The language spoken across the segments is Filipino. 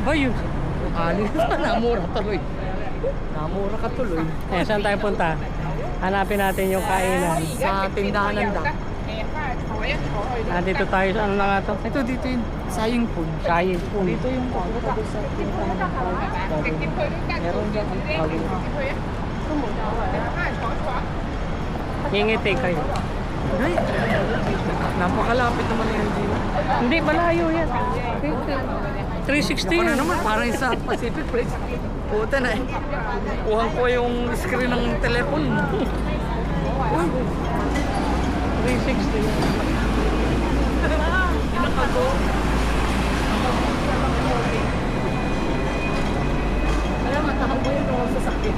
Ba yun? Ali, namura tuloy. Namura ka tuloy. Eh, saan tayo punta? Hanapin natin yung kainan. Sa tindahan ng dak. Dito tayo sa ano na nga to? Ito dito yun. Saying pool. Saying pool. Dito yung pago tabi sa tindahan ng dak. Meron dyan ang pago. Ngingiti kayo. Ay, napakalapit naman yan dito. Hindi, malayo yan. 360 Ako na yan. naman, parang sa Pacific Place. Puta na eh. Kuhan ko yung screen ng telepon. 360 yan. Nakago. Kaya matakbo yun ako sa sakyan.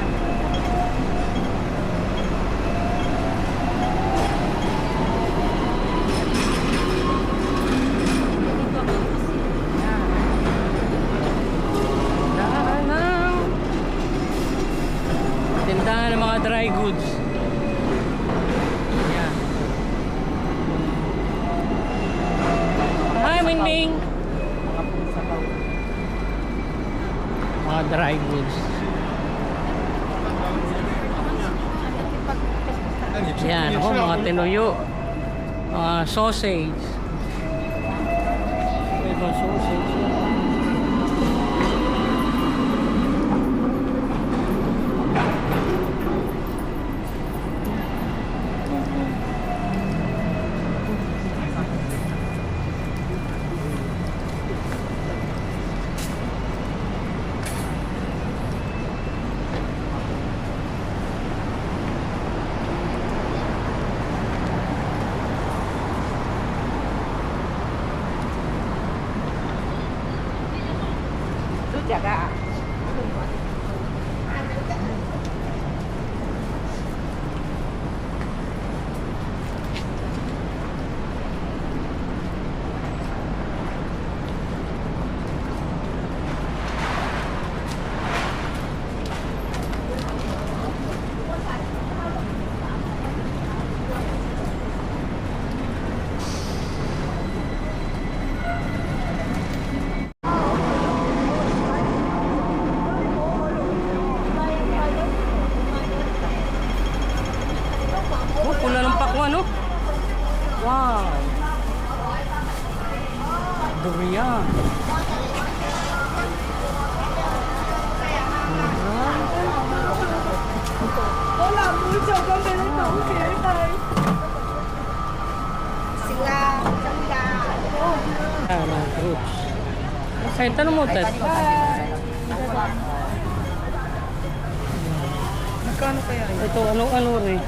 Tindahan ng mga dry goods. Yan. Hi, Mingming! Mga dry goods. Yan, ako mga tinuyo. Mga sausage. May mga sausage yan. Jaga. Oh, pula ng pakwan, no? Wow! Durian. Hola, mucho, con Sila, sila. Ah, mga fruits. Ay, tanong mo, Ted. Magkano kaya yun? Ito, ano rin?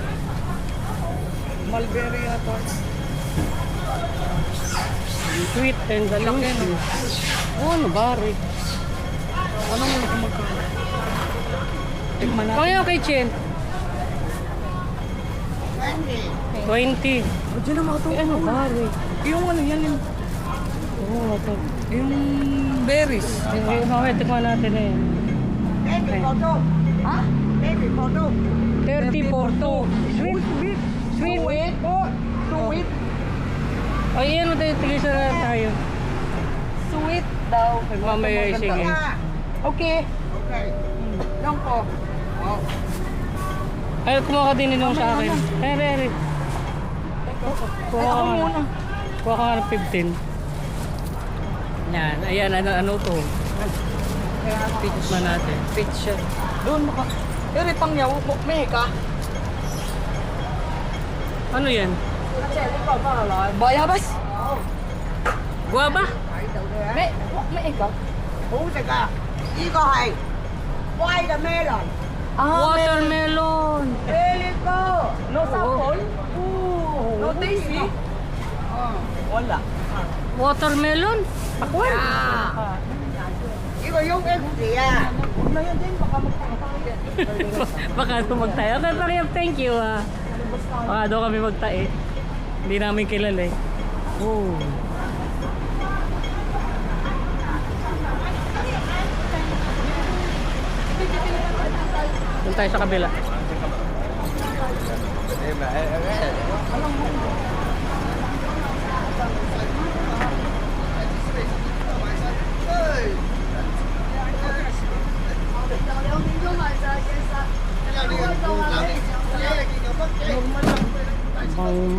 Mulberry ata. Sweet and juicy. Oh, ano ba, Rick? Ano mo kung magkano? Tikman natin. Kaya kay Chen? 20. Diyan na mga ito. Ano ba, Rick? Yung ano yan yung... Oh, ito. Yung berries. Mamaya, tikman natin na yan. Baby photo. Ha? Baby photo. 30 for 2. Sweet. Sweet. Sweet. Oh, sweet. Ay, yan mo tayo. Tigisa na tayo. Sweet daw. Mamaya, sige. Okay. Okay. Lang po. Oh. Ay, kumuha ka din nung sa akin. Ere. Kuha ka muna. Kuha ka ng 15. Yan. Ayan, ano to? Peach. Tikman natin. Peach siya. Doon mo ka. Pero pang yaw mo. May ka. Ano yan? Bayabas. Guava? May ka. 好食啊！呢個係 watermelon。 Watermelon. Very good。 No sample? No tasty? Wala. Watermelon? Pakwan。呢個喐 X 啊！ Huwag na yan din. Baka magpapakita. Baka tumagtayo. Okay, Pariam, thank you ah. Baka daw kami magtae. Hindi namin kilala eh. Oh. Doon tayo sa kabila.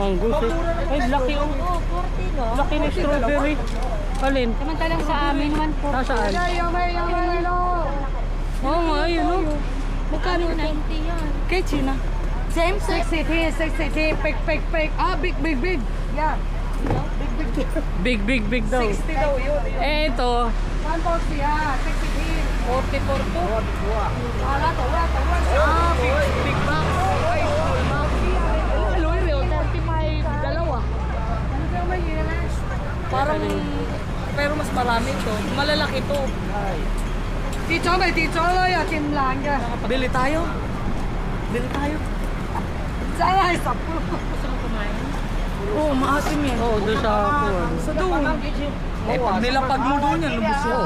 Mango. Ay, laki oh. Oo, 40 no? Laki ng strawberry. Alin? Samantalang sa amin, 140. Nasaan? Oo nga, yun oh. Magkano 90 yun? Kay China. Same, same. 60, pek. Ah, big. Yeah. Big daw. 60 daw yun. Eh, ito. 140 ah, 60. 44 to. Wala to. Ah, big box. Okay, small box. Aloy, real 35, dalawa. Parang, pero mas marami to. Malalaki to. Bili tayo. Gusto mo kumain? Oo, maasim yan. Oo, doon sa kuwan. Sa doon. Eh, pag nilapag mo doon yan, lubos yun.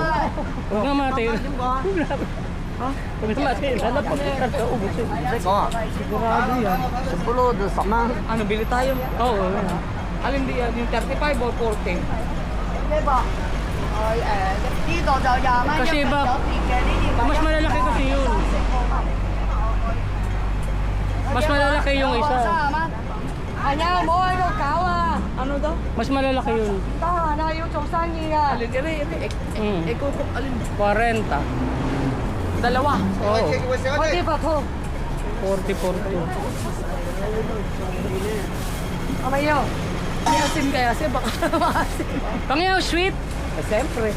Huwag nga matin. Huwag nga matin. Alam pa kita sa ubos yun. Sigurado yan. Sepuluh sama. Ano, bili tayo? Oo. Alin di yan? Yung 35 o 40? Kasi ba, mas malalaki kasi yun. Mas malalaki yung isa. Ano daw? Mas malalaki yun. Alin, ere. Alin? 40. Dalawa. Oo. 40. 40. May asin kaya siya, baka maasin. Pangyaw, sweet. Siyempre,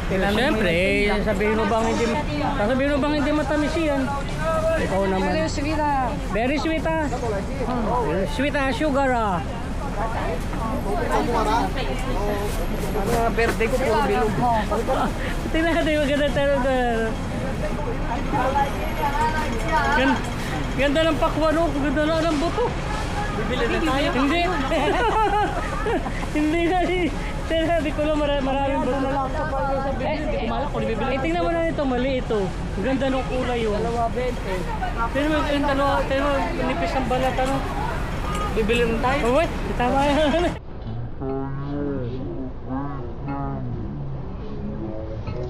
Siyempre, sasabihin mo bang hindi matamis yan? Ikaw naman. Very sweet ah. Sweet ah, sugar ah. Mga berde ko, puro bilog. Tingnan natin, maganda tayo na. Ganda ng pakwan oh. Ganda na ng buto. Bibili na tayo. Hindi. Hindi na. Sabi ko lang maraming buto. Hindi ko malak kung bibili. Eh, tingnan mo na ito, mali ito. Ang ganda ng kulay yun. 2.20. Tingnan mo, nipis ng balat ano. Bibili na tayo. Oh, wait, tama yan.